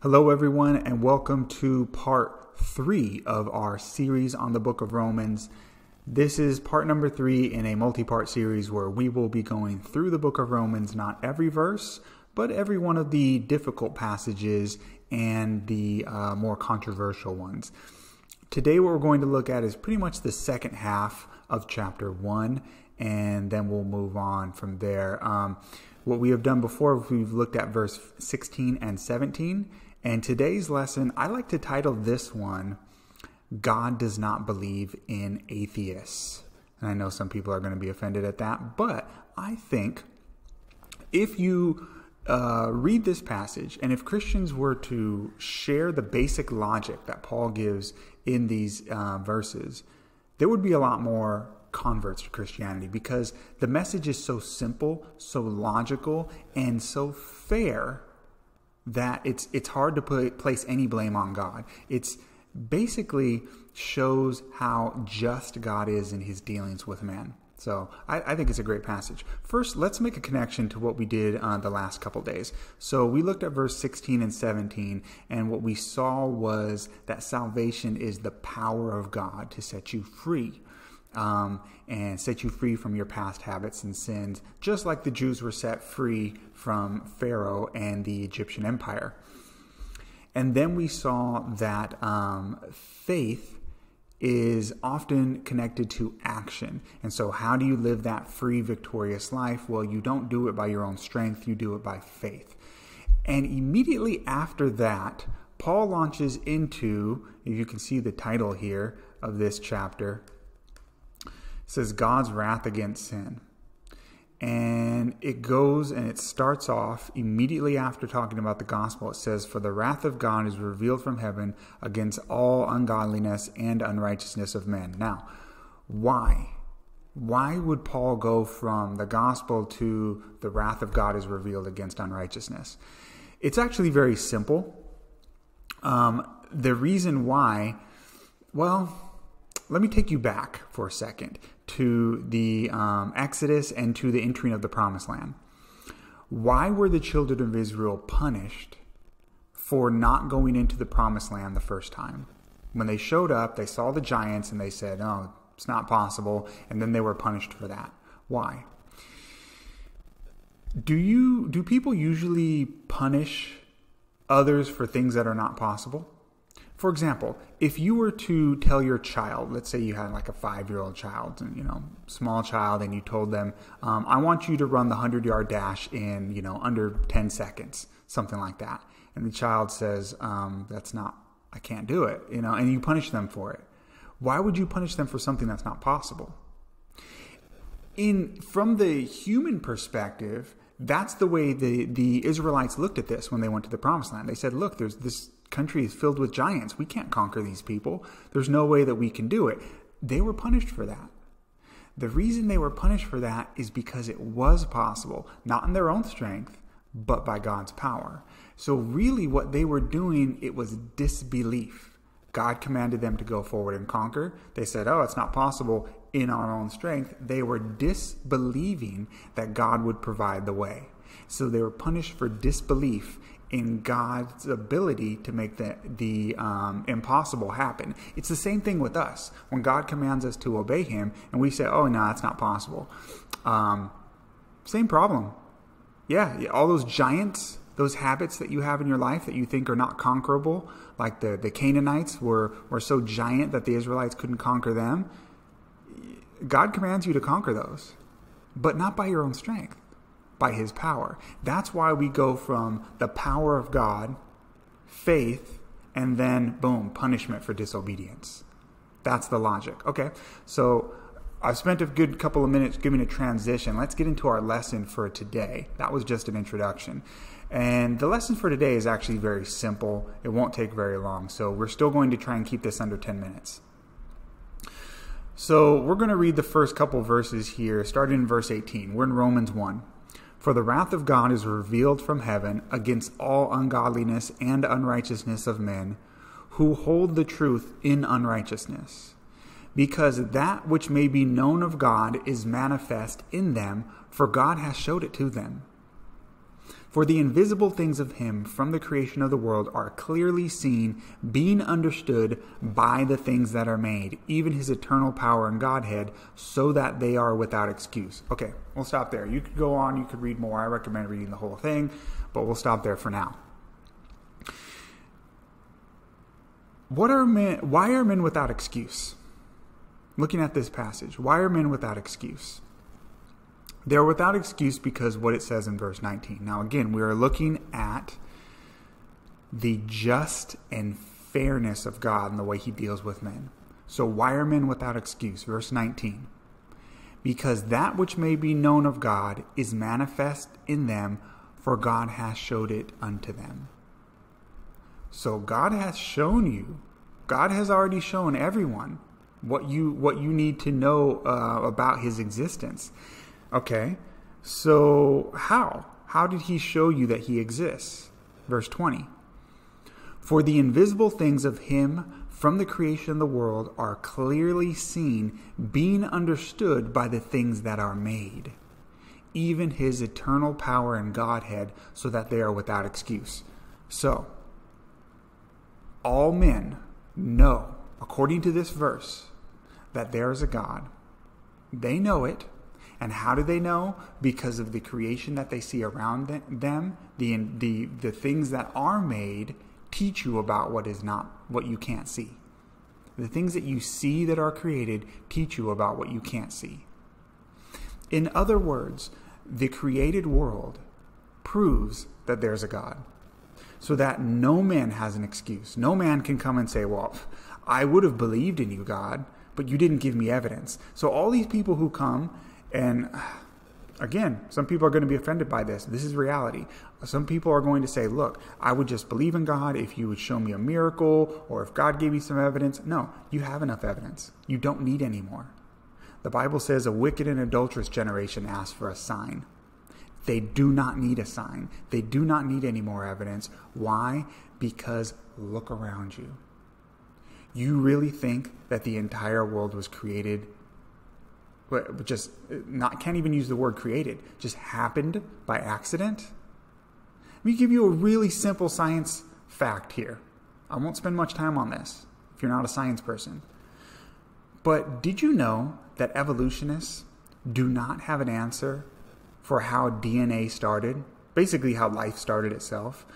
Hello, everyone, and welcome to part 3 of our series on the book of Romans. This is part number 3 in a multi-part series where we will be going through the book of Romans, not every verse, but every one of the difficult passages and the more controversial ones. Today, what we're going to look at is pretty much the second half of chapter 1, and then we'll move on from there. What we have done before, we've looked at verse 16 and 17. And today's lesson, I like to title this one, God Does Not Believe in Atheists. And I know some people are going to be offended at that, but I think if you read this passage, and if Christians were to share the basic logic that Paul gives in these verses, there would be a lot more converts to Christianity because the message is so simple, so logical, and so fair that it's hard to place any blame on God. It's basically shows how just God is in his dealings with man. So I think it's a great passage. First, let's make a connection to what we did the last couple days. So we looked at verse 16 and 17, and what we saw was that salvation is the power of God to set you free. And set you free from your past habits and sins, just like the Jews were set free from Pharaoh and the Egyptian Empire. And then we saw that faith is often connected to action. And so how do you live that free, victorious life? Well, you don't do it by your own strength. You do it by faith. And immediately after that, Paul launches into, if you can see the title here of this chapter, says God's wrath against sin. And it goes and it starts off immediately after talking about the gospel. It says, for the wrath of God is revealed from heaven against all ungodliness and unrighteousness of men. Now, why? Why would Paul go from the gospel to the wrath of God is revealed against unrighteousness? It's actually very simple. The reason why, well, let me take you back for a second to the Exodus and to the entering of the Promised Land. Why were the children of Israel punished for not going into the Promised Land the first time? When they showed up, they saw the giants and they said, oh, it's not possible. And then they were punished for that. Why? Do people usually punish others for things that are not possible? For example, if you were to tell your child, let's say you had like a 5-year-old child, and small child, and you told them, I want you to run the 100-yard dash in, under 10 seconds, something like that. And the child says, I can't do it, and you punish them for it. Why would you punish them for something that's not possible? From the human perspective, that's the way the Israelites looked at this when they went to the Promised Land. They said, look, there's this country is filled with giants. We can't conquer these people. There's no way that we can do it. They were punished for that. The reason they were punished for that is because it was possible, not in their own strength, but by God's power. So really what they were doing, it was disbelief. God commanded them to go forward and conquer. They said, oh, it's not possible in our own strength. They were disbelieving that God would provide the way. So they were punished for disbelief in God's ability to make the impossible happen. It's the same thing with us. When God commands us to obey him and we say, oh, no, it's not possible. Same problem. Yeah, all those giants, those habits that you have in your life that you think are not conquerable, like the Canaanites were so giant that the Israelites couldn't conquer them. God commands you to conquer those, but not by your own strength. By his power. That's why we go from the power of God, faith, and then boom, punishment for disobedience. That's the logic. Okay, so I've spent a good couple of minutes giving a transition. Let's get into our lesson for today. That was just an introduction. And the lesson for today is actually very simple. It won't take very long. So we're still going to try and keep this under 10 minutes. So we're going to read the first couple verses here, starting in verse 18. We're in Romans 1. For the wrath of God is revealed from heaven against all ungodliness and unrighteousness of men who hold the truth in unrighteousness, because that which may be known of God is manifest in them, for God has showed it to them. For the invisible things of him from the creation of the world are clearly seen, being understood by the things that are made, even his eternal power and Godhead, so that they are without excuse. Okay, we'll stop there. You could go on, you could read more. I recommend reading the whole thing, but we'll stop there for now. Why are men without excuse? Looking at this passage, why are men without excuse? They're without excuse because what it says in verse 19. Now again, we are looking at the just and fairness of God and the way he deals with men. So why are men without excuse? Verse 19. Because that which may be known of God is manifest in them, for God has showed it unto them. So God has shown you, God has already shown everyone what you need to know about his existence. Okay, so how? How did he show you that he exists? Verse 20. For the invisible things of him from the creation of the world are clearly seen, being understood by the things that are made, even his eternal power and Godhead, so that they are without excuse. So, all men know, according to this verse, that there is a God. They know it. And how do they know? Because of the creation that they see around them. The things that are made teach you about what is not, what you can't see. The things that you see that are created teach you about what you can't see. In other words, the created world proves that there's a God, so that no man has an excuse. No man can come and say, well, I would have believed in you, God, but you didn't give me evidence. So all these people who come, and again, some people are going to be offended by this. This is reality. Some people are going to say, look, I would just believe in God if you would show me a miracle, or if God gave me some evidence. No, you have enough evidence. You don't need any more. The Bible says a wicked and adulterous generation asks for a sign. They do not need a sign. They do not need any more evidence. Why? Because look around you. You really think that the entire world was created, can't even use the word created, just happened by accident? Let me give you a really simple science fact here. I won't spend much time on this if you're not a science person. But did you know that evolutionists do not have an answer for how DNA started? Basically how life started itself.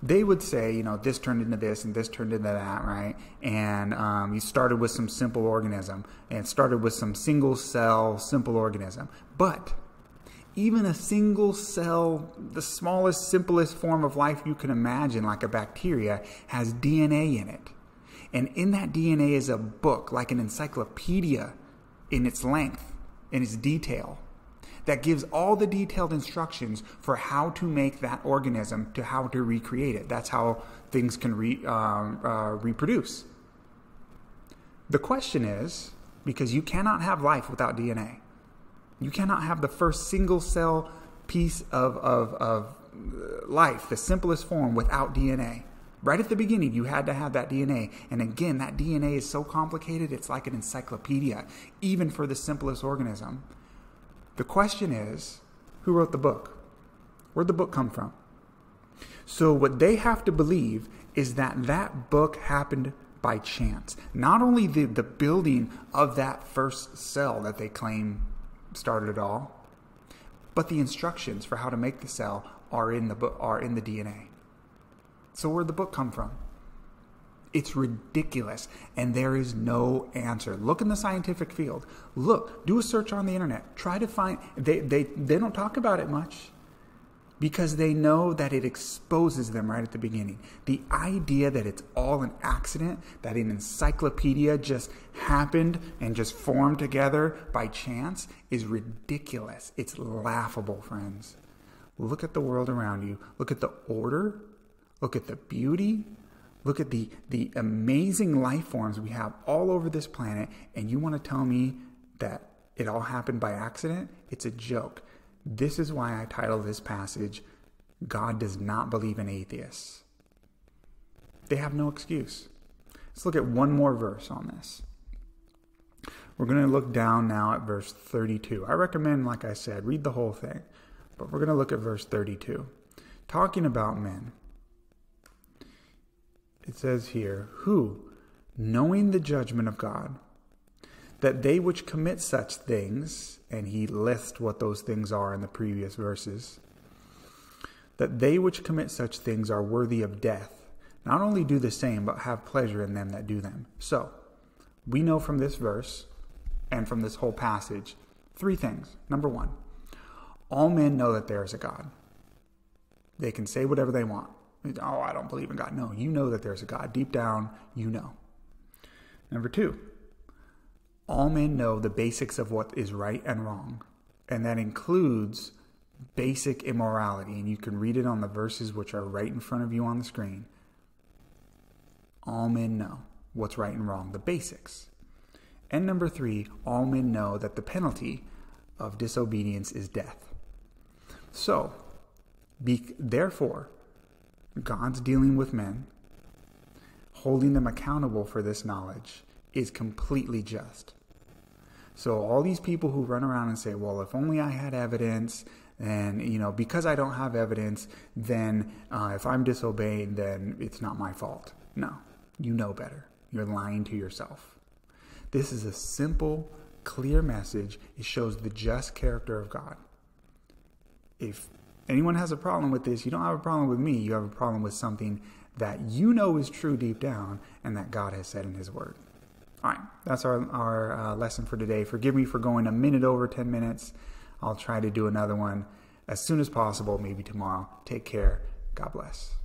They would say, this turned into this and this turned into that, right? And you started with some simple organism and started with some single cell simple organism. But even a single cell, the smallest, simplest form of life you can imagine, like a bacteria, has DNA in it. And in that DNA is a book, like an encyclopedia in its length, in its detail, that gives all the detailed instructions for how to make that organism, to how to recreate it. That's how things can reproduce. The question is, because you cannot have life without DNA. You cannot have the first single cell piece of life, the simplest form, without DNA. Right at the beginning, you had to have that DNA. And again, that DNA is so complicated, it's like an encyclopedia, even for the simplest organism. The question is, who wrote the book? Where'd the book come from? So what they have to believe is that that book happened by chance. Not only the building of that first cell that they claim started it all, but the instructions for how to make the cell are in the book, are in the DNA. So where'd the book come from? It's ridiculous, and there is no answer. Look in the scientific field. Look, do a search on the internet. Try to find, they don't talk about it much because they know that it exposes them right at the beginning. The idea that it's all an accident, that an encyclopedia just happened and just formed together by chance is ridiculous. It's laughable, friends. Look at the world around you. Look at the order. Look at the beauty. Look at the amazing life forms we have all over this planet, and you want to tell me that it all happened by accident? It's a joke. This is why I titled this passage, God Does Not Believe in Atheists. They have no excuse. Let's look at one more verse on this. We're going to look down now at verse 32. I recommend, like I said, read the whole thing, but we're going to look at verse 32. talking about men. It says here, who, knowing the judgment of God, that they which commit such things, and he lists what those things are in the previous verses, that they which commit such things are worthy of death, not only do the same, but have pleasure in them that do them. So, we know from this verse, and from this whole passage, three things. Number one, all men know that there is a God. They can say whatever they want. Oh, I don't believe in God. No, you know that there's a God. Deep down, you know. Number two, all men know the basics of what is right and wrong. And that includes basic immorality. And you can read it on the verses which are right in front of you on the screen. All men know what's right and wrong, the basics. And number three, all men know that the penalty of disobedience is death. So, therefore, God's dealing with men, holding them accountable for this knowledge, is completely just. So all these people who run around and say, well, if only I had evidence, and, because I don't have evidence, then if I'm disobeying, then it's not my fault. No, you know better. You're lying to yourself. This is a simple, clear message. It shows the just character of God. If anyone has a problem with this, you don't have a problem with me. You have a problem with something that you know is true deep down and that God has said in his word. All right, that's our lesson for today. Forgive me for going a minute over 10 minutes. I'll try to do another one as soon as possible, maybe tomorrow. Take care. God bless.